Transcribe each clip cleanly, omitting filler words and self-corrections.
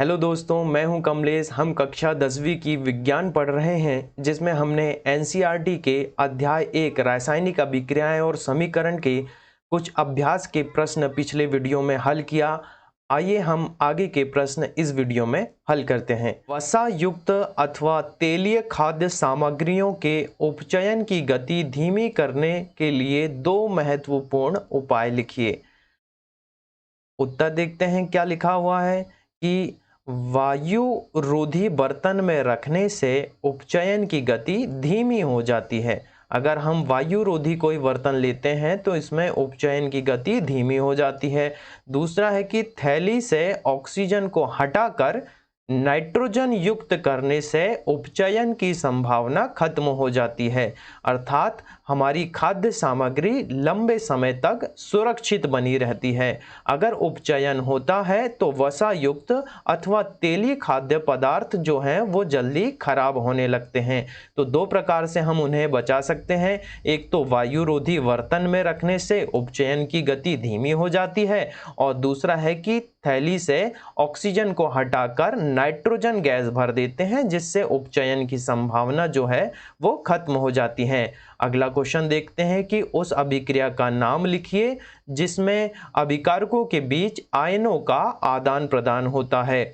Hello दोस्तों, मैं हूं कमलेश। हम कक्षा 10वीं की विज्ञान पढ़ रहे हैं, जिसमें हमने एनसीईआरटी के अध्याय 1 रासायनिक अभिक्रियाएं और समीकरण के कुछ अभ्यास के प्रश्न पिछले वीडियो में हल किया। आइए हम आगे के प्रश्न इस वीडियो में हल करते हैं। वसा युक्त अथवा तेलीय खाद्य सामग्रियों के उपचयन की गति धीमी करने के लिए दो महत्वपूर्ण उपाय लिखिए। उत्तर देखते हैं क्या लिखा हुआ है कि वायु रोधी बर्तन में रखने से उपचयन की गति धीमी हो जाती है। अगर हम वायु रोधी कोई बर्तन लेते हैं तो इसमें उपचयन की गति धीमी हो जाती है। दूसरा है कि थैली से ऑक्सीजन को हटाकर नाइट्रोजन युक्त करने से उपचयन की संभावना खत्म हो जाती है, अर्थात हमारी खाद्य सामग्री लंबे समय तक सुरक्षित बनी रहती है। अगर उपचयन होता है तो वसा युक्त अथवा तेलीय खाद्य पदार्थ जो हैं वो जल्दी खराब होने लगते हैं। तो दो प्रकार से हम उन्हें बचा सकते हैं। एक तो वायु रोधी बर्तन में रखने से उपचयन की गति धीमी हो जाती है, और दूसरा है कि थैली से ऑक्सीजन को हटाकर नाइट्रोजन गैस भर देते हैं, जिससे उपचयन की संभावना जो है वो खत्म हो जाती है। अगला क्वेश्चन देखते हैं कि उस अभिक्रिया का नाम लिखिए जिसमें अभिकारकों के बीच आयनों का आदान प्रदान होता है।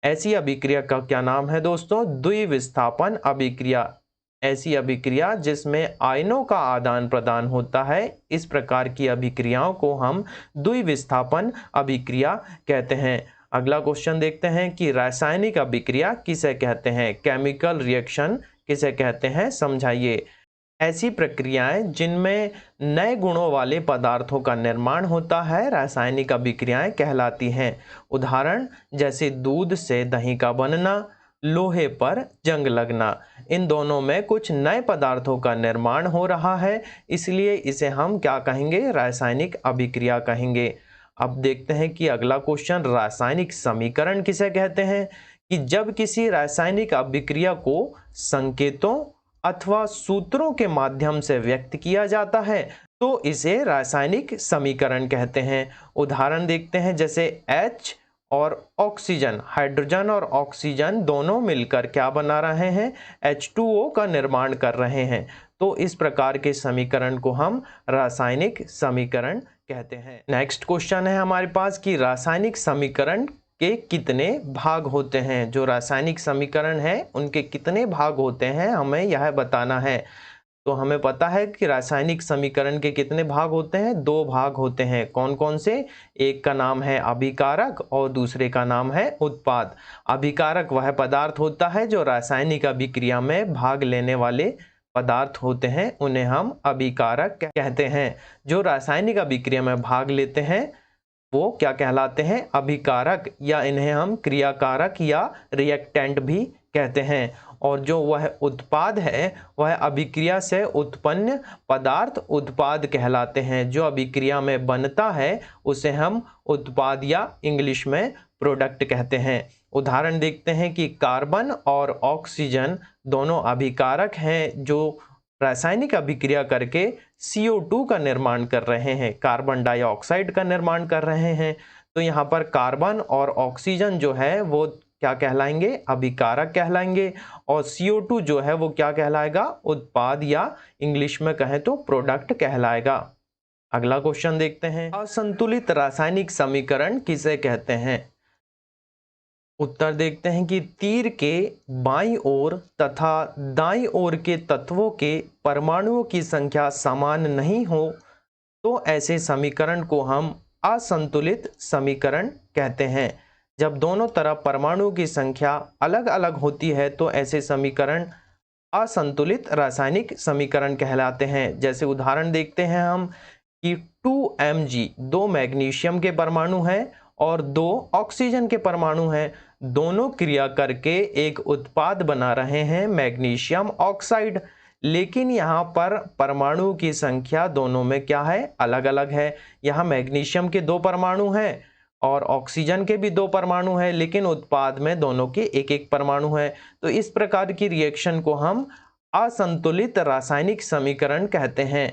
ऐसी अभिक्रिया का क्या नाम है दोस्तों? द्विविस्थापन अभिक्रिया। ऐसी अभिक्रिया जिसमें आयनों का आदान प्रदान होता है, इस प्रकार की अभिक्रियाओं को हम द्विविस्थापन अभिक्रिया कहते हैं। अगला क्वेश्चन देखते हैं कि रासायनिक अभिक्रिया किसे कहते हैं? केमिकल रिएक्शन किसे कहते हैं, समझाइए। ऐसी प्रक्रियाएं जिनमें नए गुणों वाले पदार्थों का निर्माण होता है रासायनिक अभिक्रियाएं कहलाती हैं। उदाहरण जैसे दूध से दही का बनना, लोहे पर जंग लगना। इन दोनों में कुछ नए पदार्थों का निर्माण हो रहा है, इसलिए इसे हम क्या कहेंगे? रासायनिक अभिक्रिया कहेंगे। अब देखते हैं कि अगला क्वेश्चन, रासायनिक समीकरण किसे कहते हैं? कि जब किसी रासायनिक अभिक्रिया को संकेतों अथवा सूत्रों के माध्यम से व्यक्त किया जाता है तो इसे रासायनिक समीकरण कहते हैं। उदाहरण देखते हैं जैसे H और ऑक्सीजन, हाइड्रोजन और ऑक्सीजन दोनों मिलकर क्या बना रहे हैं? H2O का निर्माण कर रहे हैं। तो इस प्रकार के समीकरण को हम रासायनिक समीकरण कहते हैं। नेक्स्ट क्वेश्चन है हमारे पास कि रासायनिक समीकरण के कितने भाग होते हैं? जो रासायनिक समीकरण है उनके कितने भाग होते हैं, हमें यह बताना है। तो हमें पता है कि रासायनिक समीकरण के कितने भाग होते हैं? दो भाग होते हैं। कौन कौन से? एक का नाम है अभिकारक और दूसरे का नाम है उत्पाद। अभिकारक वह पदार्थ होता है जो रासायनिक अभिक्रिया में भाग लेने वाले पदार्थ होते हैं, उन्हें हम अभिकारक कहते हैं। जो रासायनिक अभिक्रिया में भाग लेते हैं वो क्या कहलाते हैं? अभिकारक, या इन्हें हम क्रियाकारक या रिएक्टेंट भी कहते हैं। और जो वह उत्पाद है वह अभिक्रिया से उत्पन्न पदार्थ उत्पाद कहलाते हैं। जो अभिक्रिया में बनता है उसे हम उत्पाद या इंग्लिश में प्रोडक्ट कहते हैं। उदाहरण देखते हैं कि कार्बन और ऑक्सीजन दोनों अभिकारक हैं जो रासायनिक अभिक्रिया करके CO2 का निर्माण कर रहे हैं, कार्बन डाइऑक्साइड का निर्माण कर रहे हैं। तो यहाँ पर कार्बन और ऑक्सीजन जो है वो क्या कहलाएंगे? अभिकारक कहलाएंगे। और CO2 जो है वो क्या कहलाएगा? उत्पाद, या इंग्लिश में कहें तो प्रोडक्ट कहलाएगा। अगला क्वेश्चन देखते हैं, असंतुलित रासायनिक समीकरण किसे कहते हैं? उत्तर देखते हैं कि तीर के बाईं ओर तथा दाईं ओर के तत्वों के परमाणुओं की संख्या समान नहीं हो तो ऐसे समीकरण को हम असंतुलित समीकरण कहते हैं। जब दोनों तरफ परमाणुओं की संख्या अलग अलग होती है तो ऐसे समीकरण असंतुलित रासायनिक समीकरण कहलाते हैं। जैसे उदाहरण देखते हैं हम कि 2Mg, दो मैग्नीशियम के परमाणु हैं और दो ऑक्सीजन के परमाणु हैं। दोनों क्रिया करके एक उत्पाद बना रहे हैं, मैग्नीशियम ऑक्साइड। लेकिन यहाँ पर परमाणु की संख्या दोनों में क्या है? अलग अलग है। यहाँ मैग्नीशियम के दो परमाणु हैं और ऑक्सीजन के भी दो परमाणु हैं, लेकिन उत्पाद में दोनों के एक एक परमाणु है। तो इस प्रकार की रिएक्शन को हम असंतुलित रासायनिक समीकरण कहते हैं।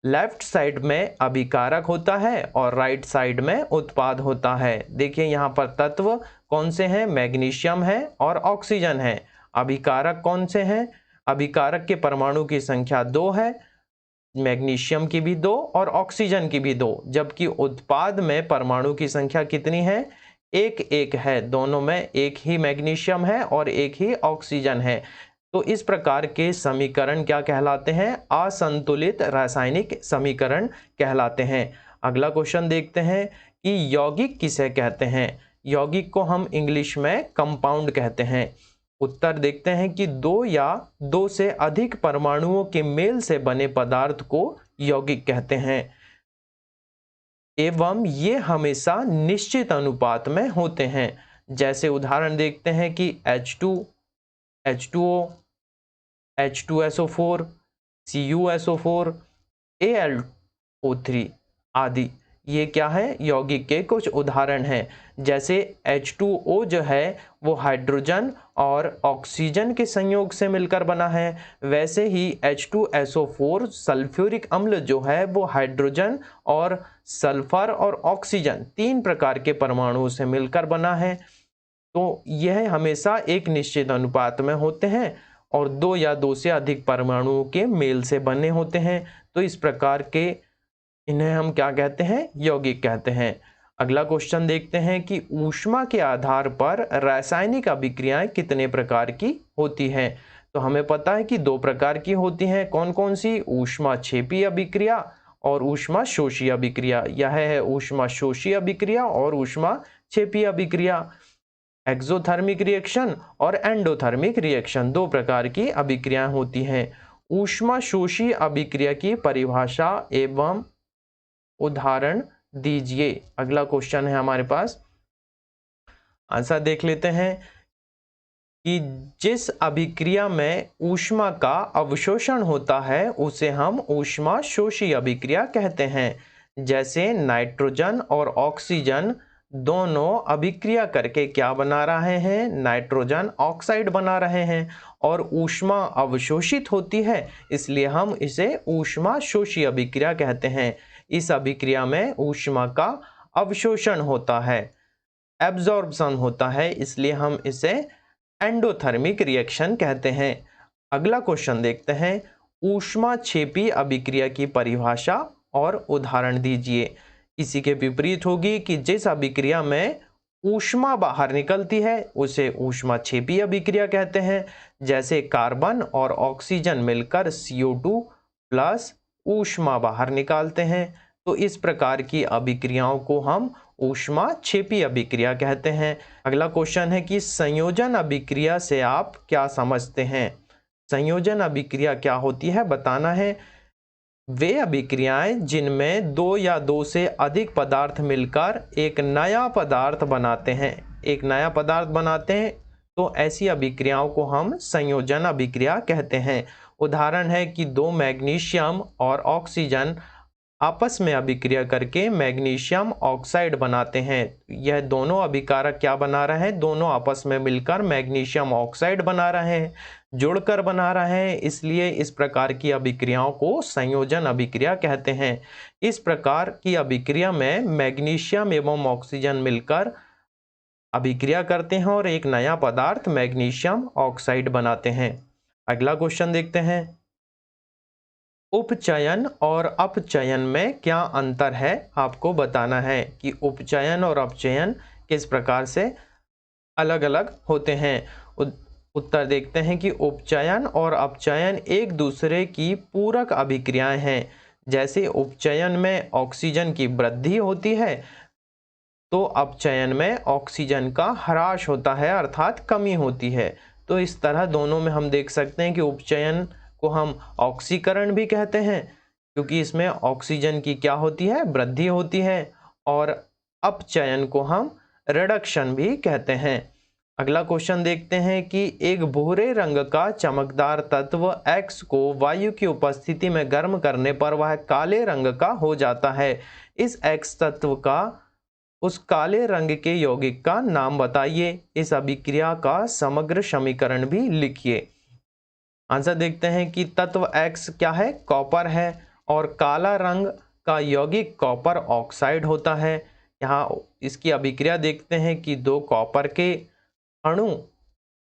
लेफ्ट साइड में अभिकारक होता है और राइट साइड में उत्पाद होता है। देखिए यहाँ पर तत्व कौन से हैं, मैग्नीशियम है और ऑक्सीजन है। अभिकारक कौन से हैं, अभिकारक के परमाणु की संख्या 2 है, मैग्नीशियम की भी 2 और ऑक्सीजन की भी 2, जबकि उत्पाद में परमाणु की संख्या कितनी है, 1 है। दोनों में एक ही मैग्नीशियम है और एक ही ऑक्सीजन है। तो इस प्रकार के समीकरण क्या कहलाते हैं, असंतुलित रासायनिक समीकरण कहलाते हैं। अगला क्वेश्चन देखते हैं कि यौगिक किसे कहते हैं। यौगिक को हम इंग्लिश में कंपाउंड कहते हैं। उत्तर देखते हैं कि 2 या 2 से अधिक परमाणुओं के मेल से बने पदार्थ को यौगिक कहते हैं एवं ये हमेशा निश्चित अनुपात में होते हैं। जैसे उदाहरण देखते हैं कि H2, H2O, H2SO4, CuSO4, AlO3 आदि। ये क्या है, यौगिक के कुछ उदाहरण हैं। जैसे H2O जो है वो हाइड्रोजन और ऑक्सीजन के संयोग से मिलकर बना है, वैसे ही H2SO4 सल्फ्यूरिक अम्ल जो है वो हाइड्रोजन और सल्फर और ऑक्सीजन 3 प्रकार के परमाणुओं से मिलकर बना है। तो यह हमेशा एक निश्चित अनुपात में होते हैं और 2 या 2 से अधिक परमाणुओं के मेल से बने होते हैं। तो इस प्रकार के इन्हें हम क्या कहते हैं, यौगिक कहते हैं। अगला क्वेश्चन देखते हैं कि ऊष्मा के आधार पर रासायनिक अभिक्रियाएं कितने प्रकार की होती हैं। तो हमें पता है कि 2 प्रकार की होती हैं। कौन कौन सी, ऊष्मा क्षेपी अभिक्रिया और ऊष्मा शोषी अभिक्रिया। यह है ऊष्मा शोषी अभिक्रिया और ऊष्मा क्षेपी अभिक्रिया। एक्सोथर्मिक रिएक्शन और एंडोथर्मिक रिएक्शन 2 प्रकार की अभिक्रियाएं होती हैं। ऊष्मा शोषी अभिक्रिया की परिभाषा एवं उदाहरण दीजिए। अगला क्वेश्चन है हमारे पास, आंसर देख लेते हैं कि जिस अभिक्रिया में ऊष्मा का अवशोषण होता है उसे हम ऊष्मा शोषी अभिक्रिया कहते हैं। जैसे नाइट्रोजन और ऑक्सीजन दोनों अभिक्रिया करके क्या बना रहे हैं, नाइट्रोजन ऑक्साइड बना रहे हैं और ऊष्मा अवशोषित होती है, इसलिए हम इसे ऊष्मा शोषी अभिक्रिया कहते हैं। इस अभिक्रिया में ऊष्मा का अवशोषण होता है, एब्जॉर्प्शन होता है, इसलिए हम इसे एंडोथर्मिक रिएक्शन कहते हैं। अगला क्वेश्चन देखते हैं, ऊष्मा क्षेपी अभिक्रिया की परिभाषा और उदाहरण दीजिए। इसी के विपरीत होगी कि जिस अभिक्रिया में ऊष्मा बाहर निकलती है उसे ऊष्मा क्षेपी अभिक्रिया कहते हैं। जैसे कार्बन और ऑक्सीजन मिलकर CO2 प्लस ऊष्मा बाहर निकालते हैं, तो इस प्रकार की अभिक्रियाओं को हम ऊष्मा क्षेपी अभिक्रिया कहते हैं। अगला क्वेश्चन है कि संयोजन अभिक्रिया से आप क्या समझते हैं। संयोजन अभिक्रिया क्या होती है बताना है। वे अभिक्रियाएं जिनमें 2 या 2 से अधिक पदार्थ मिलकर एक नया पदार्थ बनाते हैं, तो ऐसी अभिक्रियाओं को हम संयोजन अभिक्रिया कहते हैं। उदाहरण है कि 2 मैग्नीशियम और ऑक्सीजन आपस में अभिक्रिया करके मैग्नीशियम ऑक्साइड बनाते हैं। यह दोनों अभिकारक क्या बना रहे हैं, दोनों आपस में मिलकर मैग्नीशियम ऑक्साइड बना रहे हैं, जुड़कर बना रहे हैं, इसलिए इस प्रकार की अभिक्रियाओं को संयोजन अभिक्रिया कहते हैं। इस प्रकार की अभिक्रिया में मैग्नीशियम एवं ऑक्सीजन मिलकर अभिक्रिया करते हैं और एक नया पदार्थ मैग्नीशियम ऑक्साइड बनाते हैं। अगला क्वेश्चन देखते हैं, उपचयन और अपचयन में क्या अंतर है, आपको बताना है कि उपचयन और अपचयन किस प्रकार से अलग अलग होते हैं। उत्तर देखते हैं कि उपचयन और अपचयन एक दूसरे की पूरक अभिक्रियाएं हैं। जैसे उपचयन में ऑक्सीजन की वृद्धि होती है तो अपचयन में ऑक्सीजन का ह्रास होता है अर्थात कमी होती है। तो इस तरह दोनों में हम देख सकते हैं कि उपचयन को हम ऑक्सीकरण भी कहते हैं क्योंकि इसमें ऑक्सीजन की क्या होती है, वृद्धि होती है, और अपचयन को हम रिडक्शन भी कहते हैं। अगला क्वेश्चन देखते हैं कि एक भूरे रंग का चमकदार तत्व X को वायु की उपस्थिति में गर्म करने पर वह काले रंग का हो जाता है। इस X तत्व का उस काले रंग के यौगिक का नाम बताइए। इस अभिक्रिया का समग्र समीकरण भी लिखिए। आंसर देखते हैं कि तत्व X क्या है, कॉपर है और काला रंग का यौगिक कॉपर ऑक्साइड होता है। यहाँ इसकी अभिक्रिया देखते हैं कि दो कॉपर के अणु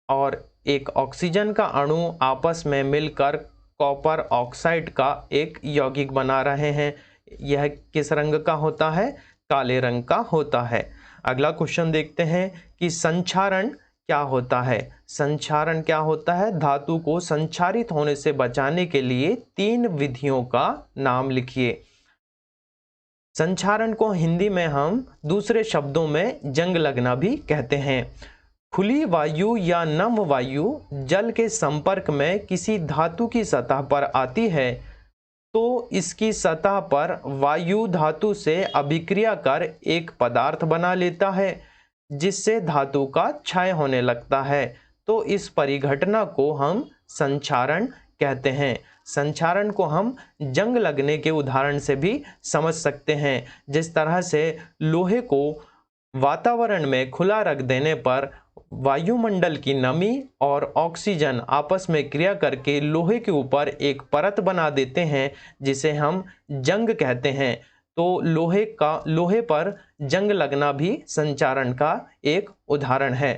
और एक ऑक्सीजन का अणु आपस में मिलकर कॉपर ऑक्साइड का एक यौगिक बना रहे हैं। यह किस रंग का होता है? काले रंग का होता है। अगला क्वेश्चन देखते हैं कि संक्षारण क्या होता है। संक्षारण क्या होता है? धातु को संक्षारित होने से बचाने के लिए 3 विधियों का नाम लिखिए। संक्षारण को हिंदी में हम दूसरे शब्दों में जंग लगना भी कहते हैं। खुली वायु या नम वायु जल के संपर्क में किसी धातु की सतह पर आती है तो इसकी सतह पर वायु धातु से अभिक्रिया कर एक पदार्थ बना लेता है जिससे धातु का क्षय होने लगता है। तो इस परिघटना को हम संक्षारण कहते हैं। संक्षारण को हम जंग लगने के उदाहरण से भी समझ सकते हैं। जिस तरह से लोहे को वातावरण में खुला रख देने पर वायुमंडल की नमी और ऑक्सीजन आपस में क्रिया करके लोहे के ऊपर एक परत बना देते हैं जिसे हम जंग कहते हैं। तो लोहे पर जंग लगना भी संक्षारण का एक उदाहरण है।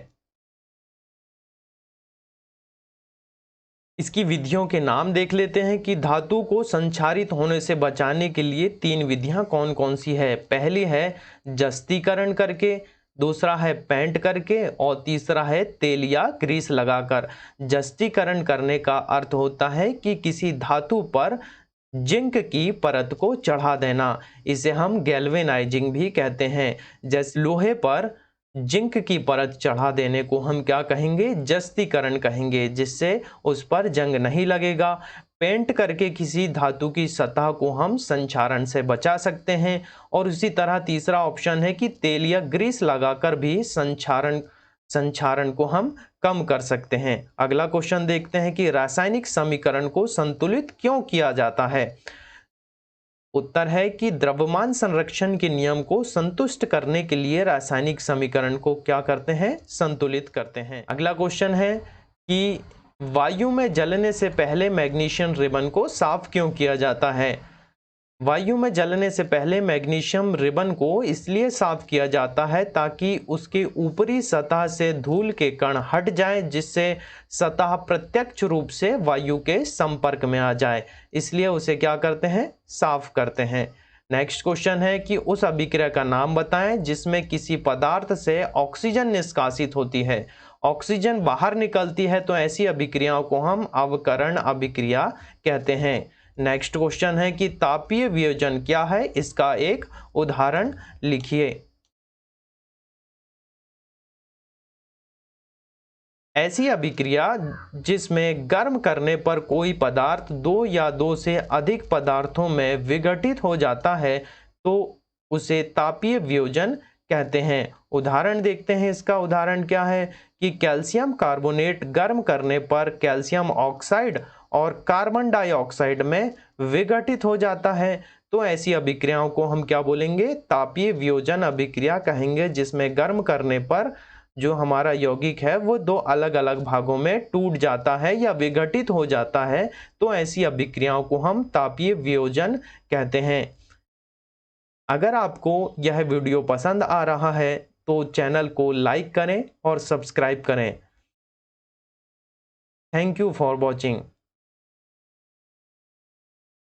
इसकी विधियों के नाम देख लेते हैं कि धातु को संक्षारित होने से बचाने के लिए 3 विधियां कौन कौन सी है। पहली है जस्तीकरण करके, दूसरा है पेंट करके और तीसरा है तेल या ग्रीस लगाकर। जस्तीकरण करने का अर्थ होता है कि किसी धातु पर जिंक की परत को चढ़ा देना। इसे हम गैल्वेनाइजिंग भी कहते हैं। जैसे लोहे पर जिंक की परत चढ़ा देने को हम क्या कहेंगे? जस्तीकरण कहेंगे, जिससे उस पर जंग नहीं लगेगा। पेंट करके किसी धातु की सतह को हम संक्षारण से बचा सकते हैं। और उसी तरह तीसरा ऑप्शन है कि तेल या ग्रीस लगाकर भी संक्षारण को हम कम कर सकते हैं। अगला क्वेश्चन देखते हैं कि रासायनिक समीकरण को संतुलित क्यों किया जाता है। उत्तर है कि द्रव्यमान संरक्षण के नियम को संतुष्ट करने के लिए रासायनिक समीकरण को क्या करते हैं? संतुलित करते हैं। अगला क्वेश्चन है कि वायु में जलने से पहले मैग्नीशियम रिबन को साफ क्यों किया जाता है। वायु में जलने से पहले मैग्नीशियम रिबन को इसलिए साफ किया जाता है ताकि उसके ऊपरी सतह से धूल के कण हट जाएं, जिससे सतह प्रत्यक्ष रूप से वायु के संपर्क में आ जाए। इसलिए उसे क्या करते हैं? साफ करते हैं। नेक्स्ट क्वेश्चन है कि उस अभिक्रिया का नाम बताएं जिसमें किसी पदार्थ से ऑक्सीजन निष्कासित होती है। ऑक्सीजन बाहर निकलती है तो ऐसी अभिक्रियाओं को हम अवकरण अभिक्रिया कहते हैं। नेक्स्ट क्वेश्चन है कि तापीय वियोजन क्या है, इसका एक उदाहरण लिखिए। ऐसी अभिक्रिया जिसमें गर्म करने पर कोई पदार्थ 2 या 2 से अधिक पदार्थों में विघटित हो जाता है तो उसे तापीय वियोजन कहते हैं। उदाहरण देखते हैं। इसका उदाहरण क्या है कि कैल्शियम कार्बोनेट गर्म करने पर कैल्शियम ऑक्साइड और कार्बन डाइऑक्साइड में विघटित हो जाता है। तो ऐसी अभिक्रियाओं को हम क्या बोलेंगे? तापीय वियोजन अभिक्रिया कहेंगे, जिसमें गर्म करने पर जो हमारा यौगिक है वो 2 अलग अलग भागों में टूट जाता है या विघटित हो जाता है। तो ऐसी अभिक्रियाओं को हम तापीय वियोजन कहते हैं। अगर आपको यह वीडियो पसंद आ रहा है तो चैनल को लाइक करें और सब्सक्राइब करें। Thank you for watching.